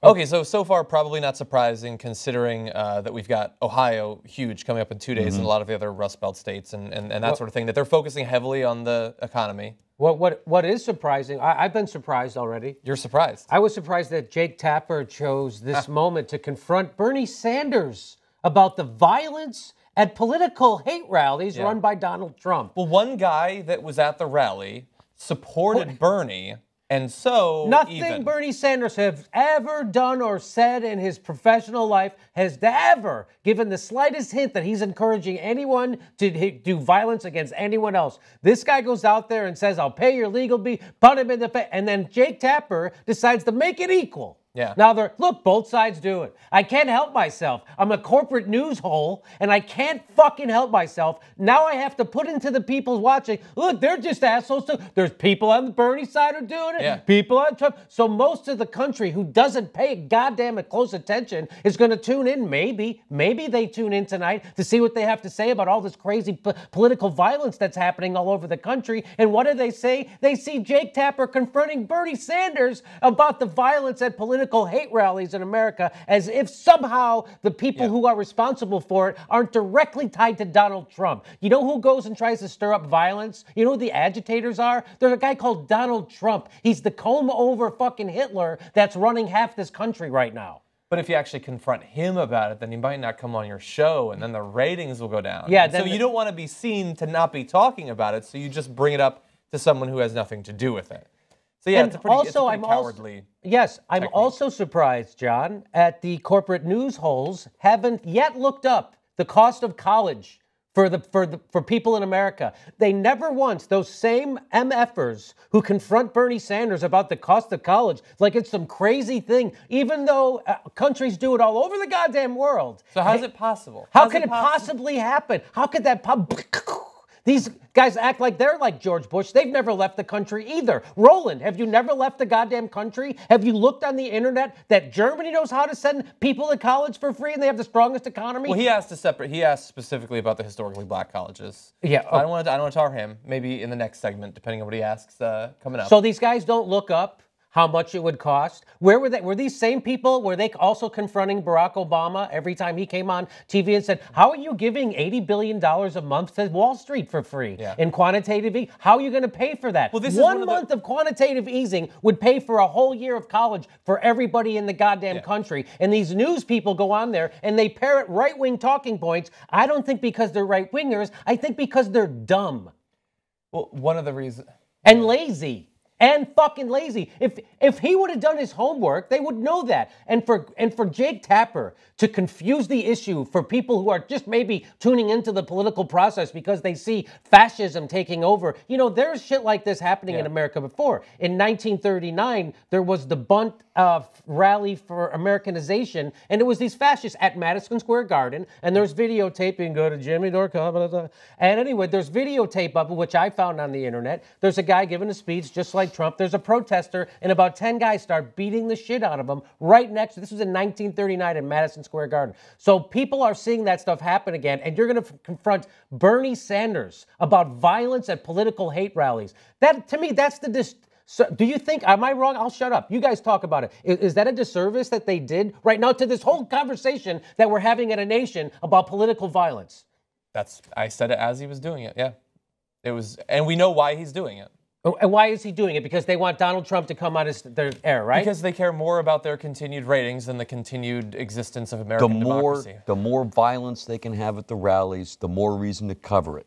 Okay, so far probably not surprising considering that we've got Ohio huge coming up in 2 days and a lot of the other Rust Belt states and that sort of thing, that they're focusing heavily on the economy. What is surprising, I've been surprised already. You're surprised. I was surprised that Jake Tapper chose this moment to confront Bernie Sanders about the violence at political hate rallies run by Donald Trump. Well, one guy that was at the rally supported Bernie. And so, nothing Bernie Sanders has ever done or said in his professional life has ever given the slightest hint that he's encouraging anyone to do violence against anyone else. This guy goes out there and says, I'll pay your legal fee, put him in the face. And then Jake Tapper decides to make it equal. Yeah. Now, look, both sides do it. I can't help myself. I'm a corporate news hole, and I can't fucking help myself. Now I have to put into the people watching, look, they're just assholes too. There's people on the Bernie side who are doing it, people on Trump. So most of the country who doesn't pay goddamn close attention is going to tune in. Maybe they tune in tonight to see what they have to say about all this crazy political violence that's happening all over the country. And what do they say? They see Jake Tapper confronting Bernie Sanders about the violence at political hate rallies in America, as if somehow the people who are responsible for it aren't directly tied to Donald Trump. You know who goes and tries to stir up violence? You know who the agitators are? There's a guy called Donald Trump. He's the comb-over fucking Hitler that's running half this country right now. But if you actually confront him about it, then he might not come on your show, and then the ratings will go down. Yeah. So you don't want to be seen to not be talking about it, so you just bring it up to someone who has nothing to do with it. So yeah, it's a pretty cowardly. Yes, I'm technique. also surprised, John, at the corporate news holes haven't yet looked up the cost of college for people in America. They never once, those same MFers who confront Bernie Sanders about the cost of college, like it's some crazy thing, even though countries do it all over the goddamn world. So how is it possible? How could it possibly happen? How could that These guys act like they're like George Bush. They've never left the country either. Roland, have you never left the goddamn country? Have you looked on the internet that Germany knows how to send people to college for free and they have the strongest economy? Well, he asked specifically about the historically black colleges. Yeah. I don't want to tar him. Maybe in the next segment, depending on what he asks coming up. So these guys don't look up how much it would cost. Where were they? Were these same people? Were they also confronting Barack Obama every time he came on TV and said, how are you giving $80 billion a month to Wall Street for free in quantitative easing? How are you going to pay for that? Well, this one month of quantitative easing would pay for a whole year of college for everybody in the goddamn country. And these news people go on there and they parrot right-wing talking points. I don't think because they're right-wingers. I think because they're dumb. Well, one of the reasons... And lazy. And fucking lazy. If he would have done his homework, they would know that. And for Jake Tapper to confuse the issue for people who are just maybe tuning into the political process because they see fascism taking over. You know, there's shit like this happening in America before. In 1939, there was the Bunt rally for Americanization, and it was these fascists at Madison Square Garden, and there's videotape. You can go to Jimmy Dore. And anyway, there's videotape of it, which I found on the internet. There's a guy giving a speech just like Trump. There's a protester, and about 10 guys start beating the shit out of him right next to, this was in 1939 in Madison Square Garden. So people are seeing that stuff happen again, and you're going to confront Bernie Sanders about violence at political hate rallies. That, to me, that's the... So do you think, am I wrong? I'll shut up. You guys talk about it. Is that a disservice that they did right now to this whole conversation that we're having in a nation about political violence? I said it as he was doing it, yeah. It was, and we know why he's doing it. And why is he doing it? Because they want Donald Trump to come out as their heir, right? Because they care more about their continued ratings than the continued existence of American democracy. The more violence they can have at the rallies, the more reason to cover it.